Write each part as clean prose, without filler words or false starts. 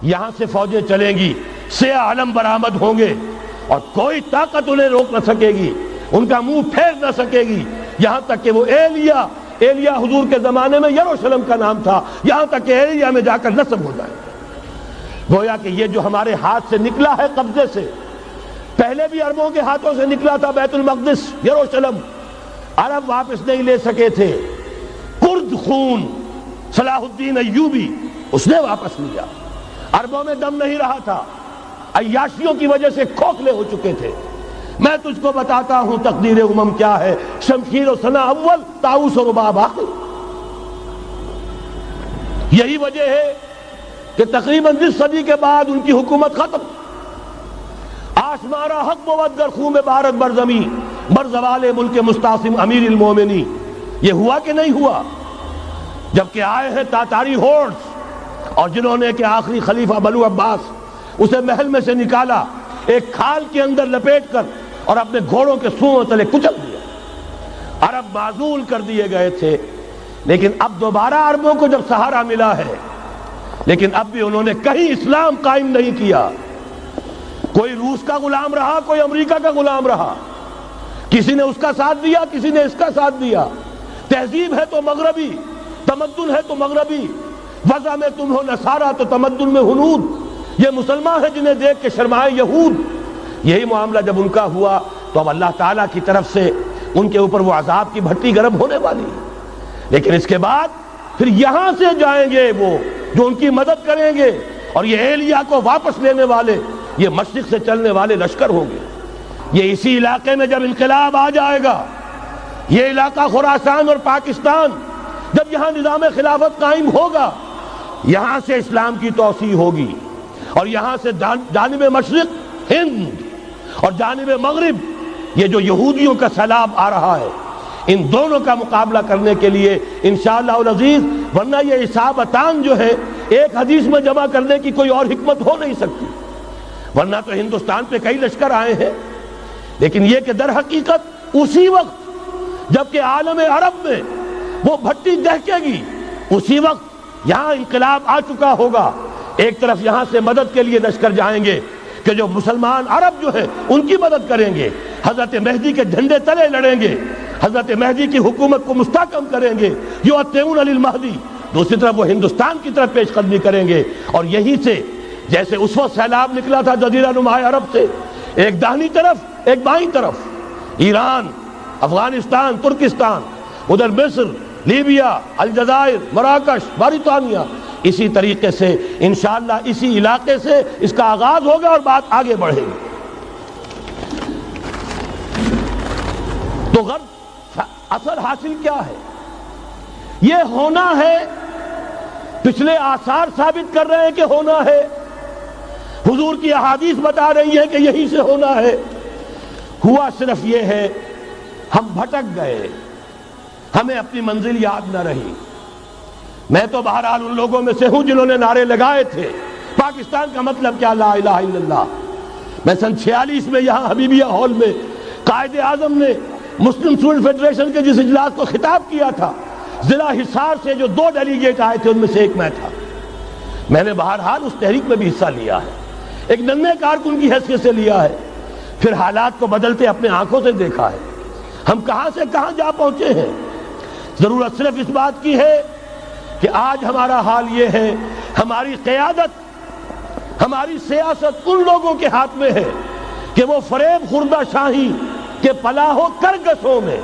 یہاں سے فوجیں چلیں گی، سیاہ علم برآمد ہوں گے اور کوئی طاقت انہیں روک نہ سکے گی، ان کا منہ پھیر نہ سکے گی، یہاں تک کہ وہ ایلیا حضور کے زمانے میں یروشلم کا نام تھا، یہاں تک کہ ایلیا میں جا کر نصب ہو جائے۔ گویا کہ یہ جو ہمارے ہاتھ سے نکلا ہے قبضے سے، پہلے بھی عربوں کے ہاتھوں سے نکلا تھا بیت المقدس، یروشلم، عرب واپس نہیں لے سکے تھے۔ کرد خون صلاح الدین ایوبی اس نے واپس لیا، عربوں میں دم نہیں رہا تھا، عیاشیوں کی وجہ سے کھوکھلے ہو چکے تھے۔ میں تجھ کو بتاتا ہوں تقدیر امم کیا ہے، شمشیر و ثنا اول، طاؤس و رباب آخر۔ یہی وجہ ہے کہ تقریباً 20 صدی کے بعد ان کی حکومت ختم۔ آشمارا حق بود گر خون بارت بر زمین، بر زوال ملک مستعصم امیر المومنین۔ یہ ہوا کہ نہیں ہوا؟ جبکہ آئے ہیں تاتاری ہورڈز، اور جنہوں نے کہ آخری خلیفہ بنو عباس اسے محل میں سے نکالا، ایک کھال کے اندر لپیٹ کر اور اپنے گھوڑوں کے سوؤں تلے کچل دیا۔ عرب معزول کر دیے گئے تھے، لیکن اب دوبارہ عربوں کو جب سہارا ملا ہے، لیکن اب بھی انہوں نے کہیں اسلام قائم نہیں کیا۔ کوئی روس کا غلام رہا، کوئی امریکہ کا غلام رہا، کسی نے اس کا ساتھ دیا، کسی نے اس کا ساتھ دیا۔ تہذیب ہے تو مغربی، تمدن ہے تو مغربی، وضع میں تم ہو نصارہ تو تمدن میں ہنود۔ یہ مسلمان ہیں جنہیں دیکھ کے شرمائے یہود۔ یہی معاملہ جب ان کا ہوا تو اب اللہ تعالیٰ کی طرف سے ان کے اوپر وہ عذاب کی بھٹی گرم ہونے والی ہے۔ لیکن اس کے بعد پھر یہاں سے جائیں گے وہ جو ان کی مدد کریں گے، اور یہ ایلیا کو واپس لینے والے یہ مشرق سے چلنے والے لشکر ہوں گے۔ یہ اسی علاقے میں جب انقلاب آ جائے گا، یہ علاقہ خراسان اور پاکستان، جب یہاں نظام خلافت قائم ہوگا، یہاں سے اسلام کی توسیع ہوگی، اور یہاں سے جانب مشرق ہند اور جانب مغرب یہ جو یہودیوں کا سیلاب آ رہا ہے، ان دونوں کا مقابلہ کرنے کے لیے انشاءاللہ العزیز، ورنہ یہ اصابتان جو ہے ایک حدیث میں جمع کرنے کی کوئی اور حکمت ہو نہیں سکتی، ورنہ تو ہندوستان پہ کئی لشکر آئے ہیں۔ لیکن یہ کہ در حقیقت اسی وقت جب کہ عالم عرب میں وہ بھٹی دہکے گی، اسی وقت یہاں انقلاب آ چکا ہوگا۔ ایک طرف یہاں سے مدد کے لیے لشکر جائیں گے کہ جو مسلمان عرب جو ہے ان کی مدد کریں گے، حضرت مہدی کے جھنڈے تلے لڑیں گے، حضرت مہدی کی حکومت کو مستحکم کریں گے، یؤتون علی المہدی۔ دوسری طرف وہ ہندوستان کی طرف پیش قدمی کریں گے، اور یہیں سے جیسے اس وقت سیلاب نکلا تھا جزیرہ نما عرب سے، ایک داہنی طرف ایک بائیں طرف، ایران، افغانستان، ترکستان، ادھر مصر، لیبیا، الجزائر، مراکش، موریطانیہ، اسی طریقے سے انشاءاللہ اسی علاقے سے اس کا آغاز ہوگا اور بات آگے بڑھے گی۔ تو غرب اثر حاصل کیا ہے؟ یہ ہونا ہے، پچھلے آثار ثابت کر رہے ہیں کہ ہونا ہے، حضور کی احادیث بتا رہی ہے کہ یہی سے ہونا ہے۔ ہوا صرف یہ ہے ہم بھٹک گئے، ہمیں اپنی منزل یاد نہ رہی۔ میں تو بہرحال ان لوگوں میں سے ہوں جنہوں نے نعرے لگائے تھے پاکستان کا مطلب کیا، لا الہ الا اللہ۔ میں سن 46 میں یہاں حبیبیہ ہال میں قائد اعظم نے مسلم اسٹوڈنٹ فیڈریشن کے جس اجلاس کو خطاب کیا تھا، ضلع حصار سے جو 2 ڈیلیگیٹ آئے تھے ان میں سے ایک میں تھا۔ میں نے بہرحال اس تحریک میں بھی حصہ لیا ہے، ایک ننھے کارکن کی حیثیت سے لیا ہے، پھر حالات کو بدلتے اپنے آنکھوں سے دیکھا ہے، ہم کہاں سے کہاں جا پہنچے ہیں۔ ضرورت صرف اس بات کی ہے کہ آج ہمارا حال یہ ہے، ہماری قیادت، ہماری سیاست ان لوگوں کے ہاتھ میں ہے کہ وہ فریب خوردہ شاہی کے پلاح و کرگسوں میں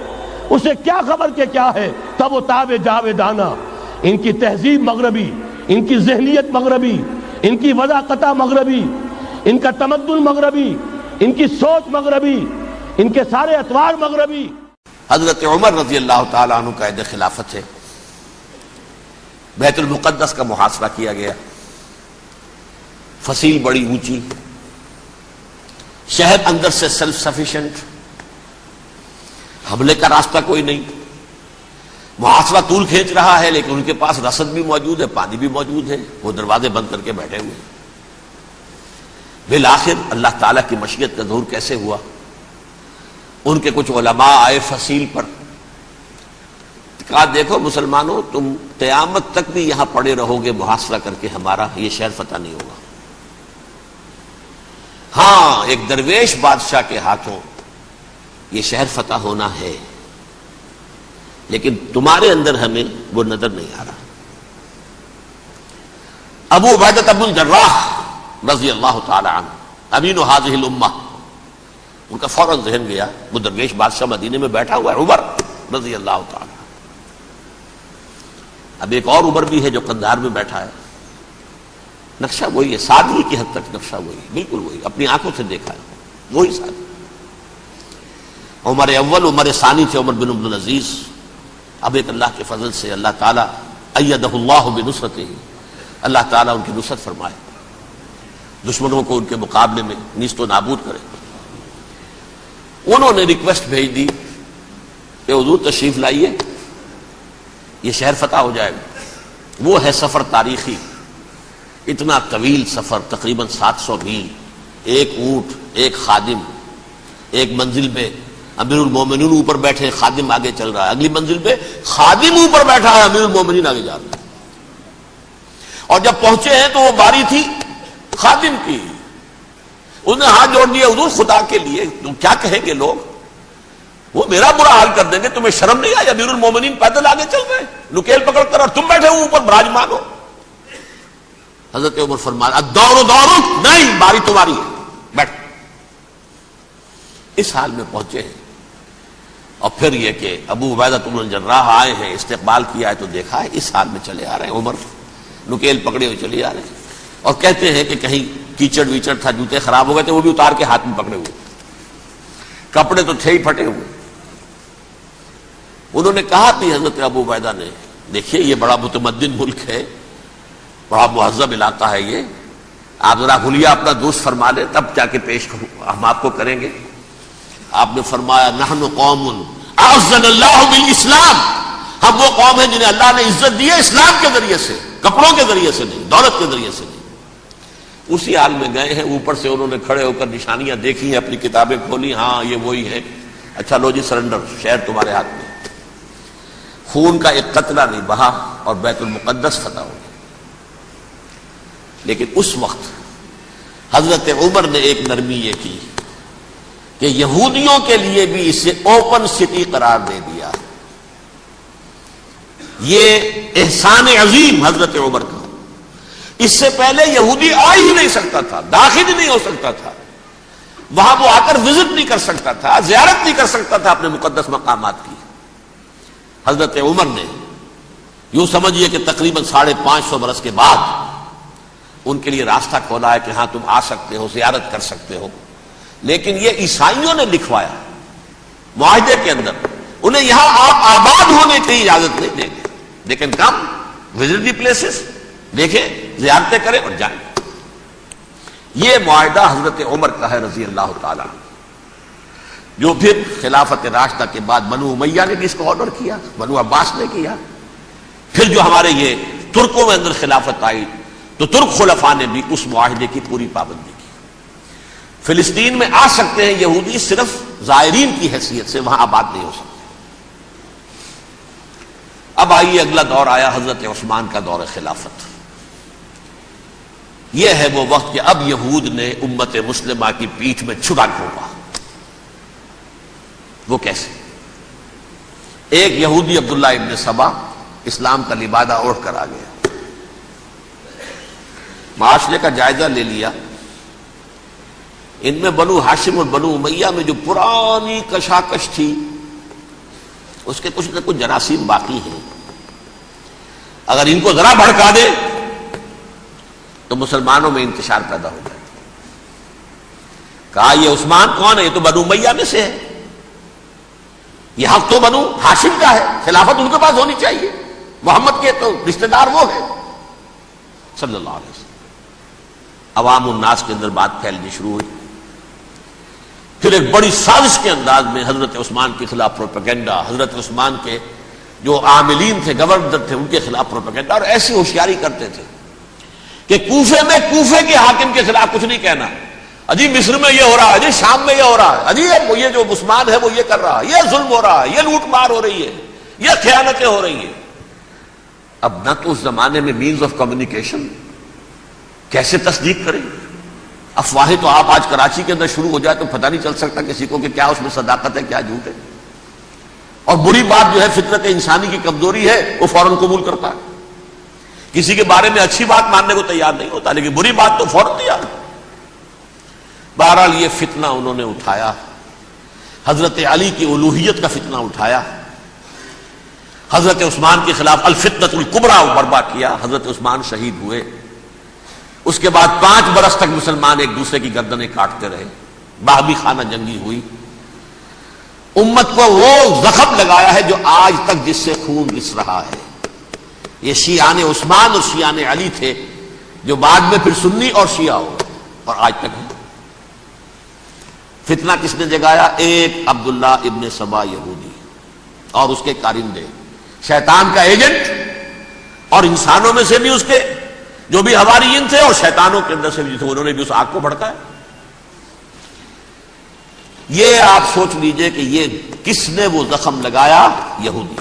اسے کیا خبر کہ کیا ہے، تب وہ تاب جاویدانہ، ان کی تہذیب مغربی، ان کی ذہنیت مغربی، ان کی وضاقتہ مغربی، ان کا تمدن مغربی، ان کی سوچ مغربی، ان کے سارے اطوار مغربی۔ حضرت عمر رضی اللہ تعالیٰ عنہ قائد خلافت ہے، بیت المقدس کا محاصرہ کیا گیا، فصیل بڑی اونچی، شہر اندر سے سیلف سفیشینٹ، حملے کا راستہ کوئی نہیں، محاصرہ طول کھینچ رہا ہے، لیکن ان کے پاس رسد بھی موجود ہے، پانی بھی موجود ہے، وہ دروازے بند کر کے بیٹھے ہوئے۔ بالآخر اللہ تعالیٰ کی مشیت کا ظہور کیسے ہوا؟ ان کے کچھ علماء آئے فصیل پر، کہا دیکھو مسلمانوں، تم قیامت تک بھی یہاں پڑے رہو گے محاصرہ کر کے، ہمارا یہ شہر فتح نہیں ہوگا۔ ہاں ایک درویش بادشاہ کے ہاتھوں یہ شہر فتح ہونا ہے، لیکن تمہارے اندر ہمیں وہ نظر نہیں آ رہا۔ ابو عبیدہ بن الجراح رضی اللہ تعالی عنہ امین هذه الامہ، ان کا فوراً ذہن گیا وہ درویش بادشاہ مدینے میں بیٹھا ہوا ہے عمر رضی اللہ تعالی۔ اب ایک اور عمر بھی ہے جو قندھار میں بیٹھا ہے، نقشہ وہی ہے، سادگی کی حد تک نقشہ وہی، بالکل وہی، اپنی آنکھوں سے دیکھا ہے وہی سادگی۔ عمر اول عمر ثانی تھے عمر بن عبد العزیز۔ اب ایک اللہ کے فضل سے اللہ تعالیٰ ایدہ اللہ بنصرتہ، اللہ تعالیٰ ان کی نصرت فرمائے، دشمنوں کو ان کے مقابلے میں نیست و نابود کرے۔ انہوں نے ریکویسٹ بھیج دی کہ حضور تشریف لائیے، یہ شہر فتح ہو جائے گا۔ وہ ہے سفر تاریخی، اتنا طویل سفر، تقریباً 700 میل، ایک اونٹ، ایک خادم، ایک منزل پہ امیر المومنین اوپر بیٹھے، خادم آگے چل رہا ہے، اگلی منزل پہ خادم اوپر بیٹھا ہے، امیر المومنین آگے جا رہا ہے۔ اور جب پہنچے ہیں تو وہ باری تھی خادم کی، اس نے ہاتھ جوڑ دیا، حضور خدا کے لیے تم کیا کہیں گے لوگ، وہ میرا برا حال کر دیں گے، تمہیں شرم نہیں آئی؟ امیر المومنین پیدل آگے چل رہے ہیں نکیل پکڑ کر، اور تم بیٹھے ہو اوپر براجمان ہو۔ حضرت عمر فرمایا الدور دورک، نہیں، باری تمہاری ہے، بیٹھ۔ اس حال میں پہنچے ہیں، اور پھر یہ کہ ابو عبیدہ بن الجراح آئے ہیں، استقبال کیا ہے تو دیکھا ہے اس حال میں چلے آ رہے ہیں، عمر نکیل پکڑے ہوئے چلے آ رہے ہیں، اور کہتے ہیں کہ کہیں کیچڑ ویچڑ تھا، جوتے خراب ہو گئے تھے، وہ بھی اتار کے ہاتھ میں پکڑے ہوئے، کپڑے تو تھے ہی پھٹے ہوئے۔ انہوں نے کہا بھی حضرت ابو عبیدہ نے، دیکھیے یہ بڑا متمدن ملک ہے، بڑا مہذب علاقہ ہے یہ، آپ ذرا حلیہ اپنا دوست فرما لیں تب جا کے پیش ہم آپ کو کریں گے۔ آپ نے فرمایا نحن قوم اعزنا اللہ بالاسلام، ہم وہ قوم ہیں جنہیں اللہ نے عزت دی ہے اسلام کے ذریعے سے، کپڑوں کے ذریعے سے نہیں، دولت کے ذریعے سے نہیں۔ اسی حال میں گئے ہیں، اوپر سے انہوں نے کھڑے ہو کر نشانیاں دیکھی ہیں، اپنی کتابیں کھولی، ہاں یہ وہی ہے، اچھا لو جی سرنڈر، شہر تمہارے ہاتھ میں۔ خون کا ایک قطرہ نہیں بہا اور بیت المقدس فتح ہو گیا۔ لیکن اس وقت حضرت عمر نے ایک نرمی یہ کی کہ یہودیوں کے لیے بھی اسے اوپن سٹی قرار دے دیا۔ یہ احسان عظیم حضرت عمر کا، اس سے پہلے یہودی آ ہی نہیں سکتا تھا، داخل ہی نہیں ہو سکتا تھا، وہاں وہ آ کر وزٹ نہیں کر سکتا تھا، زیارت نہیں کر سکتا تھا اپنے مقدس مقامات کی۔ حضرت عمر نے یوں سمجھیے کہ تقریباً 550 برس کے بعد ان کے لیے راستہ کھولا ہے کہ ہاں تم آ سکتے ہو، زیارت کر سکتے ہو۔ لیکن یہ عیسائیوں نے لکھوایا معاہدے کے اندر، انہیں یہاں آپ آباد ہونے کی اجازت نہیں دیں گے، لیکن کم وزٹ دی پلیسز، دیکھیں، زیارتیں کریں اور جائیں۔ یہ معاہدہ حضرت عمر کا ہے رضی اللہ تعالی، جو پھر خلافت راشدہ کے بعد بنو امیہ نے بھی اس کو آنر کیا، بنو عباس نے کیا، پھر جو ہمارے یہ ترکوں میں اندر خلافت آئی تو ترک خلفاء نے بھی اس معاہدے کی پوری پابندی کی۔ فلسطین میں آ سکتے ہیں یہودی صرف زائرین کی حیثیت سے، وہاں آباد نہیں ہو سکتے۔ اب آئیے اگلا دور آیا حضرت عثمان کا دور خلافت۔ یہ ہے وہ وقت کہ اب یہود نے امت مسلمہ کی پیٹھ میں چھڑا گھونپا۔ وہ کیسے؟ ایک یہودی عبداللہ ابن سبا اسلام کا لبادہ اوڑھ کر آ گیا، معاشرے کا جائزہ لے لیا، ان میں بنو ہاشم اور بنو امیہ میں جو پرانی کشاکش تھی اس کے کچھ نہ کچھ جراثیم باقی ہیں، اگر ان کو ذرا بھڑکا دے تو مسلمانوں میں انتشار پیدا ہو جائے۔ کہا یہ عثمان کون ہے؟ یہ تو بنو امیہ میں سے ہے، یہ حق تو بنو ہاشم کا ہے، خلافت ان کے پاس ہونی چاہیے، محمد کے تو رشتہ دار وہ ہے صلی اللہ علیہ وسلم۔ عوام الناس کے اندر بات پھیلنی شروع ہوئی، پھر ایک بڑی سازش کے انداز میں حضرت عثمان کے خلاف پروپیگنڈا، حضرت عثمان کے جو عاملین تھے، گورنر تھے، ان کے خلاف پروپیگنڈا، اور ایسی ہوشیاری کرتے تھے کہ کوفے میں کوفے کے حاکم کے خلاف کچھ نہیں کہنا، اجی مصر میں یہ ہو رہا ہے، اجی شام میں یہ ہو رہا ہے، اجی یہ جو عثمان ہے وہ یہ کر رہا ہے، یہ ظلم ہو رہا ہے، یہ لوٹ مار ہو رہی ہے، یہ خیانتیں ہو رہی ہیں۔ اب نہ تو اس زمانے میں مینز آف کمیونیکیشن، کیسے تصدیق کریں؟ افواہیں تو آپ آج کراچی کے اندر شروع ہو جائے تو پتہ نہیں چل سکتا کسی کو کہ کیا اس میں صداقت ہے کیا جھوٹ ہے. اور بری بات جو ہے فطرت انسانی کی کمزوری ہے وہ فوراً قبول کرتا ہے. کسی کے بارے میں اچھی بات ماننے کو تیار نہیں ہوتا لیکن بری بات تو فوراً تیار. بہرحال یہ فتنہ انہوں نے اٹھایا، حضرت علی کی الوہیت کا فتنہ اٹھایا، حضرت عثمان کے خلاف الفتنۃ الکبریٰ برپا کیا. حضرت عثمان شہید ہوئے. اس کے بعد 5 برس تک مسلمان ایک دوسرے کی گردنیں کاٹتے رہے. باہمی خانہ جنگی ہوئی. امت کو وہ زخم لگایا ہے جو آج تک جس سے خون رس رہا ہے. یہ شیعان عثمان اور شیعان علی تھے جو بعد میں پھر سنی اور شیعہ ہو اور آج تک ہے. فتنہ کس نے جگایا؟ ایک عبداللہ ابن سبا یہودی اور اس کے کارندے، شیطان کا ایجنٹ، اور انسانوں میں سے بھی اس کے جو بھی حواریین تھے اور شیطانوں کے اندر سے بھی تھے، انہوں نے بھی اس آگ کو بھڑکایا. یہ آپ سوچ لیجئے کہ یہ کس نے وہ زخم لگایا؟ یہودی.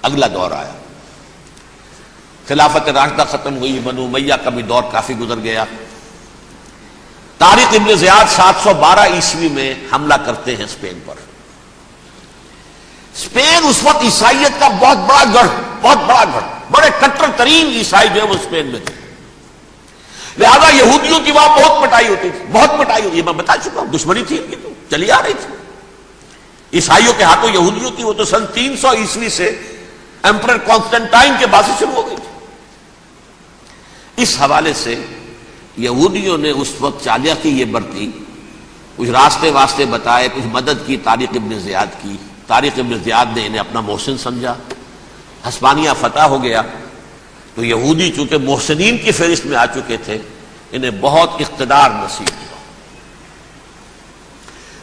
اگلا دور آیا، خلافت راشدہ ختم ہوئی، بنو امیہ کا بھی دور کافی گزر گیا. طارق ابن زیاد 712 عیسوی میں حملہ کرتے ہیں اسپین پر. اسپین اس وقت عیسائیت کا بہت بڑا گڑھ، بڑے کٹر ترین عیسائی جو ہے وہ اسپین میں تھے. لہذا یہودیوں کی وہاں بہت پٹائی ہوتی تھی، بہت پٹائی ہوتی. یہ میں بتا چکا ہوں، دشمنی تھی ان کی تو چلی آ رہی تھی عیسائیوں کے ہاتھوں یہودیوں کی. وہ تو سن 300 عیسوی سے ایمپرر کانسٹنٹائن کے بعد سے شروع ہو گئی تھی. اس حوالے سے یہودیوں نے اس وقت چالاکی یہ برتی، کچھ راستے واسطے بتائے، کچھ مدد کی طارق ابن زیاد کی. طارق ابن زیاد نے انہیں اپنا محسن سمجھا. ہسپانیہ فتح ہو گیا تو یہودی چونکہ محسنین کی فہرست میں آ چکے تھے، انہیں بہت اقتدار نصیب ہوا.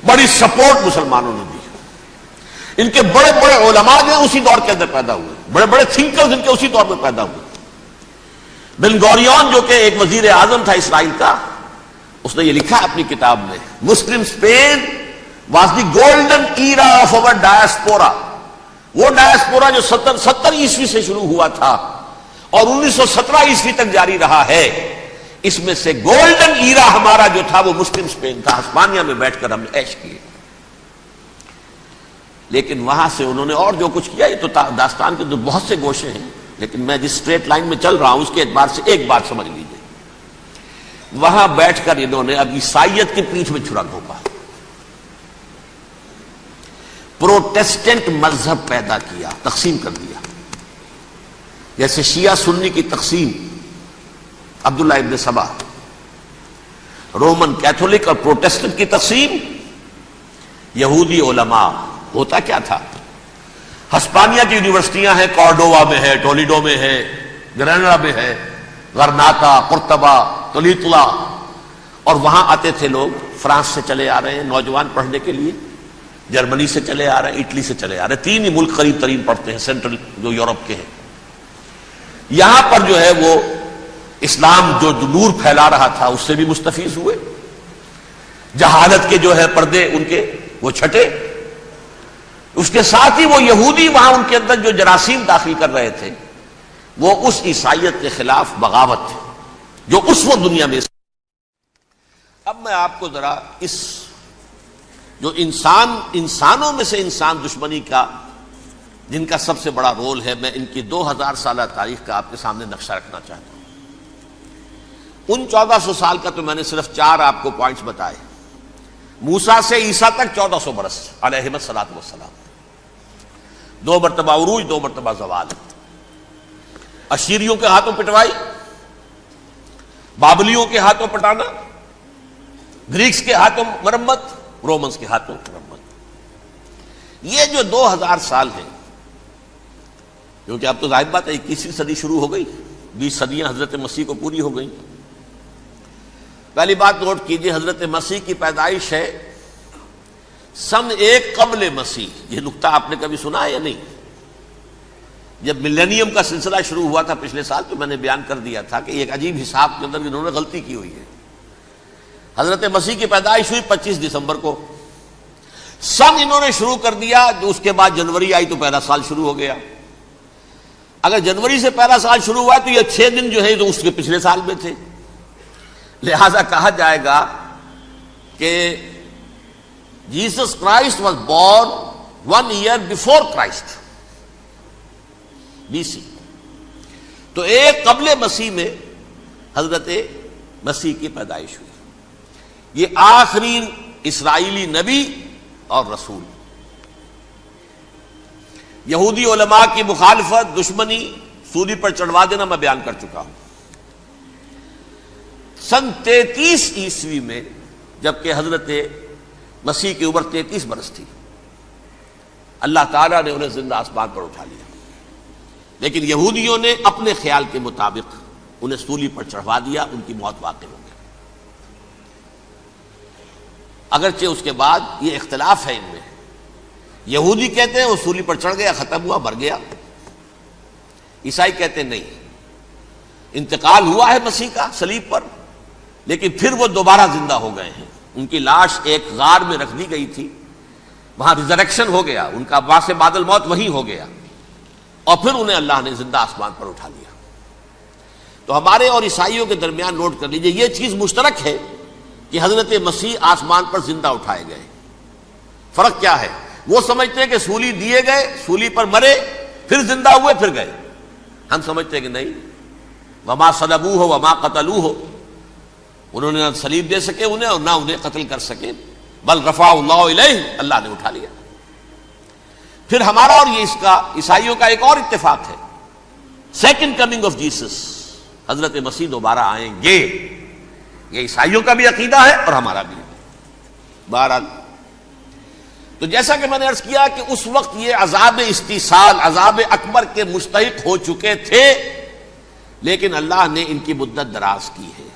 بڑی سپورٹ مسلمانوں نے دی. ان کے بڑے بڑے علماء جو اسی دور کے اندر پیدا ہوئے، بڑے بڑے تھنکرز ان کے اسی دور میں پیدا ہوئے. بن گوریون جو کہ ایک وزیر اعظم تھا اسرائیل کا، اس نے یہ لکھا اپنی کتاب میں، Muslim Spain was the golden era of our diaspora. وہ ڈائسپورا جو 70 عیسوی سے شروع ہوا تھا اور 1917 عیسوی تک جاری رہا ہے، اس میں سے گولڈن ایرا ہمارا جو تھا وہ مسلم اسپین تھا. ہسپانیہ میں بیٹھ کر ہم نے عیش کیے. لیکن وہاں سے انہوں نے اور جو کچھ کیا، یہ تو داستان کے تو بہت سے گوشے ہیں، لیکن میں جس اسٹریٹ لائن میں چل رہا ہوں اس کے اعتبار سے ایک بات سمجھ لیجیے. وہاں بیٹھ کر انہوں نے اب عیسائیت کی پیٹھ میں چھرا گھونپا، پروٹیسٹنٹ مذہب پیدا کیا، تقسیم کر دیا. جیسے شیعہ سنی کی تقسیم، عبداللہ ابن سبا، رومن کیتھولک اور پروٹیسٹنٹ کی تقسیم، یہودی علماء. ہوتا کیا تھا؟ ہسپانیہ کی یونیورسٹیاں ہیں، کارڈووا میں ہے، ٹولیڈو میں ہے، گریناڈا میں ہے، غرناطہ، قرطبہ، تولیتلا، اور وہاں آتے تھے لوگ. فرانس سے چلے آ رہے ہیں نوجوان پڑھنے کے لیے، جرمنی سے چلے آ رہے ہیں، اٹلی سے چلے آ رہے ہیں. 3 ہی ملک قریب ترین پڑھتے ہیں سینٹرل جو یورپ کے ہیں. یہاں پر جو ہے وہ اسلام جو نور پھیلا رہا تھا اس سے بھی مستفیض ہوئے. جہالت کے جو ہے پردے ان کے وہ چھٹے. اس کے ساتھ ہی وہ یہودی وہاں ان کے اندر جو جراثیم داخل کر رہے تھے وہ اس عیسائیت کے خلاف بغاوت تھی جو اس وقت دنیا میں. اب میں آپ کو ذرا اس جو انسانوں میں سے انسان دشمنی کا جن کا سب سے بڑا رول ہے، میں ان کی 2000 سالہ تاریخ کا آپ کے سامنے نقشہ رکھنا چاہتا ہوں. ان 1400 سال کا تو میں نے صرف 4 آپ کو پوائنٹس بتائے. موسیٰ سے عیسیٰ تک 1400 برس علیہ الصلوۃ والسلام. 2 مرتبہ عروج، 2 مرتبہ زوال. اشیریوں کے ہاتھوں پٹوائی، بابلیوں کے ہاتھوں پٹانا، گریکس کے ہاتھوں مرمت، رومنس کے ہاتھوں مرمت. یہ جو 2000 سال ہیں، کیونکہ اب تو ظاہر بات ہے 21ویں صدی شروع ہو گئی، 20 صدیاں حضرت مسیح کو پوری ہو گئی. پہلی بات نوٹ کیجئے، حضرت مسیح کی پیدائش ہے سن 1 قبل مسیح. یہ نقطہ آپ نے کبھی سنا ہے یا نہیں؟ جب ملینیم کا سلسلہ شروع ہوا تھا پچھلے سال تو میں نے بیان کر دیا تھا کہ ایک عجیب حساب کے اندر انہوں نے غلطی کی ہوئی ہے. حضرت مسیح کی پیدائش ہوئی 25 دسمبر کو. سن انہوں نے شروع کر دیا، اس کے بعد جنوری آئی تو پہلا سال شروع ہو گیا. اگر جنوری سے پہلا سال شروع ہوا تو یہ 6 دن جو ہے تو اس کے پچھلے سال میں تھے. لہذا کہا جائے گا کہ Jesus Christ was born 1 year before Christ, BC. تو ایک قبل مسیح میں حضرت مسیح کی پیدائش ہوئی. یہ آخری اسرائیلی نبی اور رسول. یہودی علماء کی مخالفت، دشمنی، سولی پر چڑھوا دینا میں بیان کر چکا ہوں. سن 33 عیسوی میں جبکہ حضرت مسیح کی عمر 33 برس تھی، اللہ تعالیٰ نے انہیں زندہ آسمان پر اٹھا لیا. لیکن یہودیوں نے اپنے خیال کے مطابق انہیں سولی پر چڑھوا دیا، ان کی موت واقع ہو گئی. اگرچہ اس کے بعد یہ اختلاف ہے ان میں. یہودی کہتے ہیں وہ سولی پر چڑھ گیا، ختم ہوا، مر گیا. عیسائی کہتے ہیں نہیں، انتقال ہوا ہے مسیح کا صلیب پر، لیکن پھر وہ دوبارہ زندہ ہو گئے ہیں. ان کی لاش ایک غار میں رکھ دی گئی تھی، وہاں ریزریکشن ہو گیا، ان کا باعث بعد الموت وہی ہو گیا، اور پھر انہیں اللہ نے زندہ آسمان پر اٹھا لیا. تو ہمارے اور عیسائیوں کے درمیان نوٹ کر لیجئے، یہ چیز مشترک ہے کہ حضرت مسیح آسمان پر زندہ اٹھائے گئے. فرق کیا ہے؟ وہ سمجھتے ہیں کہ سولی دیے گئے، سولی پر مرے، پھر زندہ ہوئے، پھر گئے. ہم سمجھتے ہیں کہ نہیں، وما صلبوہ وما قتلوہ، انہوں نے نہ صلیب دے سکے انہیں اور نہ انہیں قتل کر سکے، بل رفع اللہ الیہ، اللہ نے اٹھا لیا. پھر ہمارا اور یہ اس کا عیسائیوں کا ایک اور اتفاق ہے، سیکنڈ کمنگ آف جیسس، حضرت مسیح دوبارہ آئیں گے. یہ عیسائیوں کا بھی عقیدہ ہے اور ہمارا بھی. بہرحال تو جیسا کہ میں نے عرض کیا کہ اس وقت یہ عذاب استیصال، عذاب اکبر کے مستحق ہو چکے تھے، لیکن اللہ نے ان کی مدت دراز کی ہے.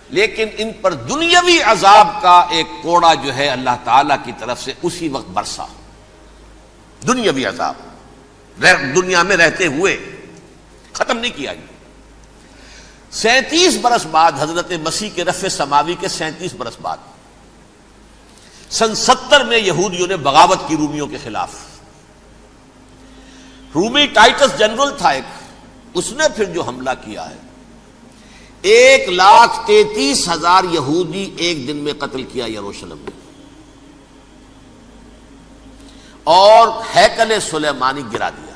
لیکن ان پر دنیاوی عذاب کا ایک کوڑا جو ہے اللہ تعالی کی طرف سے اسی وقت برسا. دنیاوی عذاب دنیا میں رہتے ہوئے ختم نہیں کیا. 37 برس بعد حضرت مسیح کے رفع سماوی کے 37 برس بعد سن 70 میں یہودیوں نے بغاوت کی رومیوں کے خلاف. رومی ٹائٹس جنرل تھا ایک، اس نے پھر جو حملہ کیا ہے، 1,33,000 یہودی ایک دن میں قتل کیا یروشلم میں، اور ہیکل سلیمانی گرا دیا.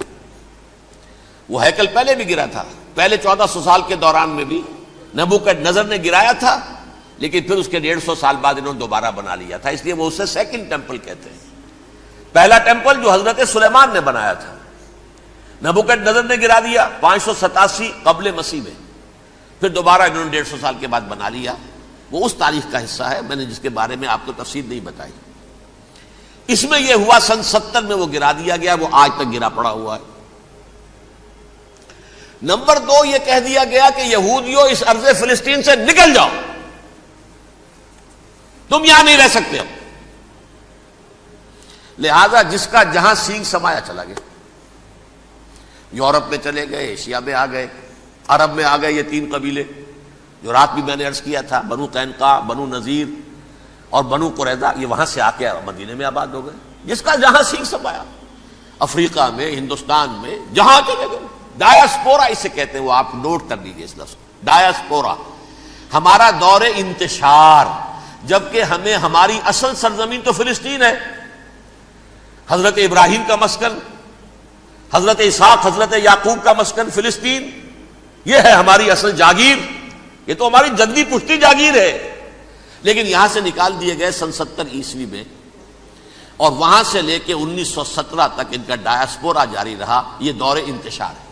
وہ ہیکل پہلے بھی گرا تھا، پہلے 1400 سال کے دوران میں بھی نبوکڈنضر نے گرایا تھا، لیکن پھر اس کے 150 سال بعد انہوں نے دوبارہ بنا لیا تھا، اس لیے وہ اسے سیکنڈ ٹیمپل کہتے ہیں. پہلا ٹیمپل جو حضرت سلیمان نے بنایا تھا، نبوکڈنضر نے گرا دیا 587 قبل مسیح میں، پھر دوبارہ انہوں نے 150 سال کے بعد بنا لیا. وہ اس تاریخ کا حصہ ہے، میں نے جس کے بارے میں آپ کو تفصیل نہیں بتائی. اس میں یہ ہوا سن 70 میں وہ گرا دیا گیا، وہ آج تک گرا پڑا ہوا ہے. نمبر 2 یہ کہہ دیا گیا کہ یہودیوں اس ارض فلسطین سے نکل جاؤ، تم یہاں نہیں رہ سکتے ہو. لہذا جس کا جہاں سینگ سمایا چلا گیا. یورپ میں چلے گئے، ایشیا میں آ گئے، عرب میں آ گئے. یہ 3 قبیلے جو رات بھی میں نے عرض کیا تھا، بنو قینقاع، بنو نذیر اور بنو قریظہ، یہ وہاں سے آ کے مدینے میں آباد ہو گئے. جس کا جہاں سینگ سمایا، افریقہ میں، ہندوستان میں، جہاں چلے گئے. ڈایاسپورا اسے کہتے ہیں، وہ آپ نوٹ کر لیجیے اس لفظ کو، ڈایاسپورا. ہمارا دور انتشار، جبکہ ہمیں ہماری اصل سرزمین تو فلسطین ہے، حضرت ابراہیم کا مسکن، حضرت اسحاق، حضرت یعقوب کا مسکن فلسطین، یہ ہے ہماری اصل جاگیر، یہ تو ہماری جدی پشتی جاگیر ہے. لیکن یہاں سے نکال دیے گئے سن 70 عیسوی میں، اور وہاں سے لے کے 1917 تک ان کا ڈایاسپورا جاری رہا. یہ دور انتشار ہے.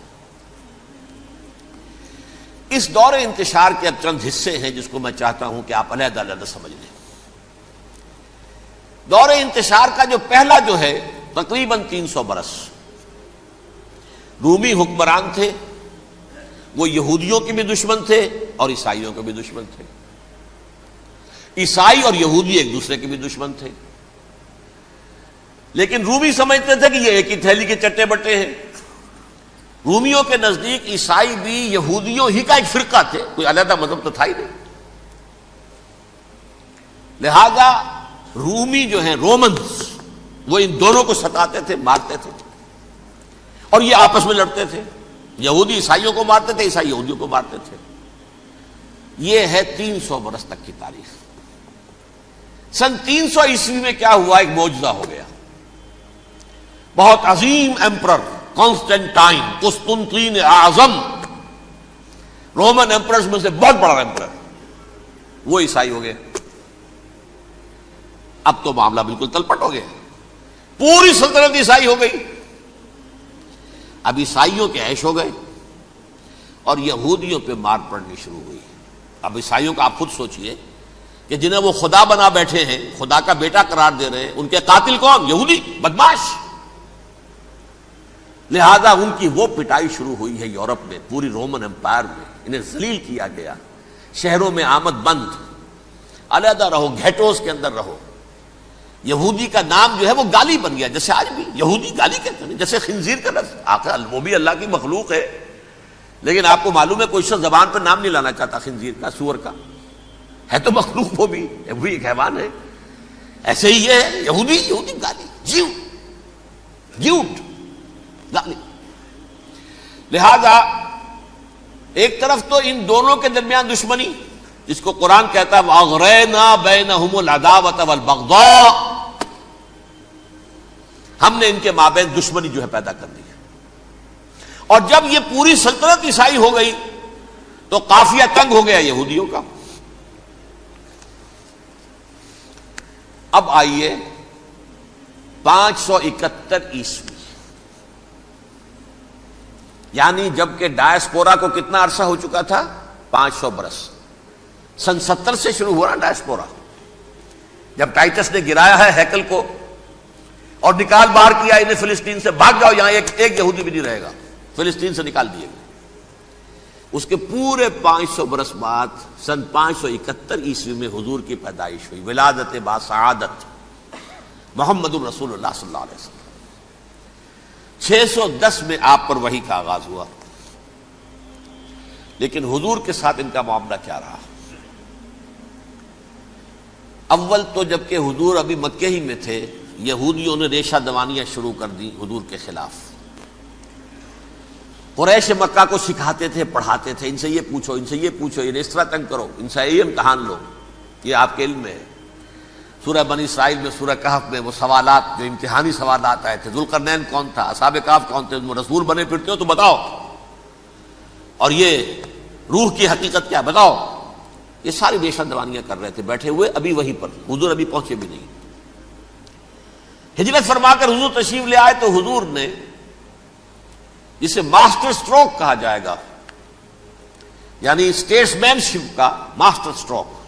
اس دور انتشار کے اب چند حصے ہیں جس کو میں چاہتا ہوں کہ آپ علیحدہ علیحدہ سمجھ لیں. دور انتشار کا جو پہلا جو ہے تقریباً 300 برس رومی حکمران تھے. وہ یہودیوں کے بھی دشمن تھے اور عیسائیوں کے بھی دشمن تھے. عیسائی اور یہودی ایک دوسرے کے بھی دشمن تھے، لیکن رومی سمجھتے تھے کہ یہ ایک ہی تھیلی کے چٹے بٹے ہیں. رومیوں کے نزدیک عیسائی بھی یہودیوں ہی کا ایک فرقہ تھے، کوئی علیحدہ مذہب تو تھا ہی نہیں. لہذا رومی جو ہیں رومنز، وہ ان دونوں کو ستاتے تھے، مارتے تھے، اور یہ آپس میں لڑتے تھے. یہودی عیسائیوں کو مارتے تھے، عیسائی یہودیوں کو مارتے تھے. یہ ہے 300 برس تک کی تاریخ. سن 300 عیسوی میں کیا ہوا؟ ایک معجزہ ہو گیا. بہت عظیم ایمپرر کانسٹینٹائن، قسطنطین اعظم، رومن ایمپررز میں سے بہت بڑا ایمپرر، وہ عیسائی ہو گئے. اب تو معاملہ بالکل تلپٹ ہو گیا، پوری سلطنت عیسائی ہو گئی. اب عیسائیوں کے عیش ہو گئے اور یہودیوں پہ مار پڑنی شروع ہوئی. اب عیسائیوں کا آپ خود سوچئے کہ جنہیں وہ خدا بنا بیٹھے ہیں، خدا کا بیٹا قرار دے رہے ہیں، ان کے قاتل کون؟ یہودی بدماش. لہذا ان کی وہ پٹائی شروع ہوئی ہے یورپ میں، پوری رومن امپائر میں. انہیں ذلیل کیا گیا، شہروں میں آمد بند، علیحدہ رہو، گھیٹوز کے اندر رہو. یہودی کا نام جو ہے وہ گالی بن گیا، جیسے آج بھی یہودی گالی کہتے ہیں، جیسے خنزیر کا لفظ. آخر وہ بھی اللہ کی مخلوق ہے، لیکن آپ کو معلوم ہے کوئی شخص زبان پہ نام نہیں لانا چاہتا خنزیر کا، سور کا. ہے تو مخلوق وہ بھی ایک حیوان ہے. ایسے ہی یہ ہے یہودی گالی، جیوٹ گالی. لہذا ایک طرف تو ان دونوں کے درمیان دشمنی، جس کو قرآن کہتا ہے وَأَغْرَيْنَا بَيْنَهُمُ الْعَدَاوَةَ وَالْبَغْضَاءَ، ہم نے ان کے مابین دشمنی جو ہے پیدا کر دی. اور جب یہ پوری سلطنت عیسائی ہو گئی تو قافیہ تنگ ہو گیا یہودیوں کا. اب آئیے 571 عیسوی، یعنی جبکہ ڈائسپورا کو کتنا عرصہ ہو چکا تھا؟ 500 برس. سن 70 سے شروع ہوا نا ڈائسپورا، جب ٹائٹس نے گرایا ہے ہیکل کو اور نکال باہر کیا انہیں فلسطین سے. بھاگ جاؤ، یہاں ایک یہودی بھی نہیں رہے گا. فلسطین سے نکال دیے گئے. اس کے پورے 500 برس بعد سن 571 عیسوی میں حضور کی پیدائش ہوئی، ولادت باسعادت محمد الرسول اللہ صلی اللہ علیہ وسلم. 610 میں آپ پر وحی کا آغاز ہوا. لیکن حضور کے ساتھ ان کا معاملہ کیا رہا؟ اول تو جبکہ حضور ابھی مکے ہی میں تھے، یہودیوں نے ریشہ دوانیاں شروع کر دی حضور کے خلاف. قریش مکہ کو سکھاتے تھے، پڑھاتے تھے، ان سے یہ پوچھو، ان سے یہ پوچھو، انہیں اس طرح تنگ کرو، ان سے یہ امتحان لو، یہ آپ کے علم میں ہے. سورہ بنی اسرائیل میں، سورہ کہف میں وہ سوالات جو امتحانی سوالات آئے تھے، ذوالقرنین کون تھا، اصحاب کہف کون تھے، تم رسول بنے پھرتے ہو تو بتاؤ، اور یہ روح کی حقیقت کیا بتاؤ. یہ ساری ریشہ دوانیاں کر رہے تھے بیٹھے ہوئے ابھی وہیں پر. حضور ابھی پہنچے بھی نہیں. ہجرت فرما کر حضور تشریف لے آئے تو حضور نے، جسے ماسٹر سٹروک کہا جائے گا، یعنی اسٹیٹس مین شپ کا ماسٹر سٹروک،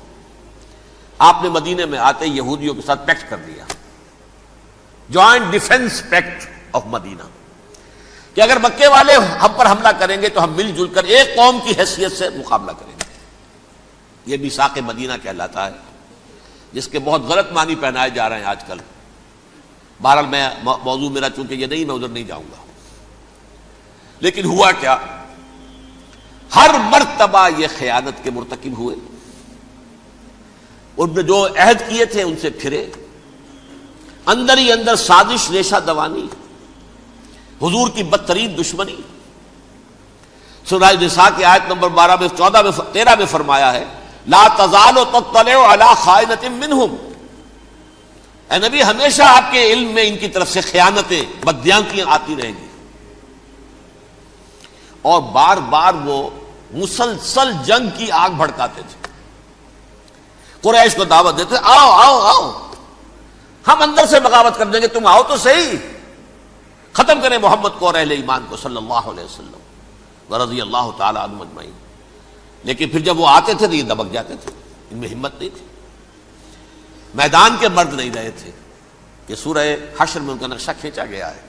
آپ نے مدینے میں آتے یہودیوں کے ساتھ پیکٹ کر دیا، جوائنٹ ڈیفنس پیکٹ آف مدینہ، کہ اگر مکے والے ہم پر حملہ کریں گے تو ہم مل جل کر ایک قوم کی حیثیت سے مقابلہ کریں گے. یہ میثاق مدینہ کہلاتا ہے، جس کے بہت غلط معنی پہنائے جا رہے ہیں آج کل. بہرحال میں موضوع میرا چونکہ یہ نہیں، میں ادھر نہیں جاؤں گا. لیکن ہوا کیا؟ ہر مرتبہ یہ خیانت کے مرتکب ہوئے. ان نے جو عہد کیے تھے ان سے پھرے، اندر ہی اندر سازش، ریشہ دوانی، حضور کی بدترین دشمنی. سورہ نساء کی آیت نمبر 12 میں 14 میں 13 میں فرمایا ہے لا تزال تطلع علی خائنۃ منہم. اے نبی، ہمیشہ آپ کے علم میں ان کی طرف سے خیانتیں، بددیانتیاں آتی رہیں گی. اور بار بار وہ مسلسل جنگ کی آگ بھڑکاتے تھے. قریش کو دعوت دیتے، آؤ آؤ آؤ، ہم اندر سے بغاوت کر دیں گے، تم آؤ تو صحیح، ختم کریں محمد کو اور اہل ایمان کو صلی اللہ علیہ وسلم ورضی اللہ تعالی عنہم اجمعین. لیکن پھر جب وہ آتے تھے تو یہ دبک جاتے تھے، ان میں ہمت نہیں تھی. میدان کے مرد نہیں رہے تھے. کہ سورہ حشر میں ان کا نقشہ کھینچا گیا ہے.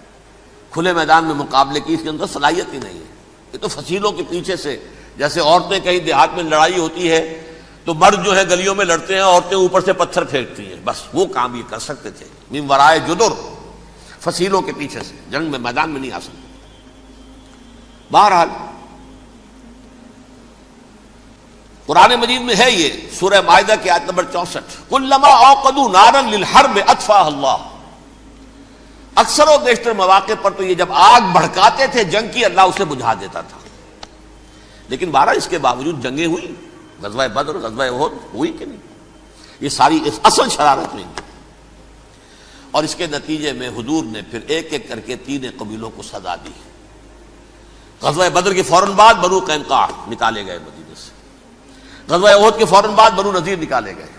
کھلے میدان میں مقابلے کی اس کے اندر صلاحیت ہی نہیں ہے. یہ تو فصیلوں کے پیچھے سے، جیسے عورتیں کہیں دیہات میں لڑائی ہوتی ہے تو مرد جو ہے گلیوں میں لڑتے ہیں، عورتیں اوپر سے پتھر پھینکتی ہیں، بس وہ کام یہ کر سکتے تھے. من ورائے جدر، فصیلوں کے پیچھے سے، جنگ میں میدان میں نہیں آ سکتے. بہرحال قرآن مجید میں ہے یہ سورہ مائدہ کی آیت نمبر 64 کلما اوقدوا نارا للحرب اطفاها اللہ. اکثر و بیشتر مواقع پر تو یہ جب آگ بھڑکاتے تھے جنگ کی، اللہ اسے بجھا دیتا تھا. لیکن بہرحال اس کے باوجود جنگیں ہوئی، غزوہ بدر، غزوہ احد ہوئی کہ نہیں؟ یہ ساری اصل شرارت ہوئی. اور اس کے نتیجے میں حضور نے پھر ایک ایک کر کے 3 قبیلوں کو سزا دی. غزوہ بدر کے فوراً بعد بنو قینقاع نکالے گئے مدینے سے، غزوہ احد کے فوراً بعد بنو نذیر نکالے گئے،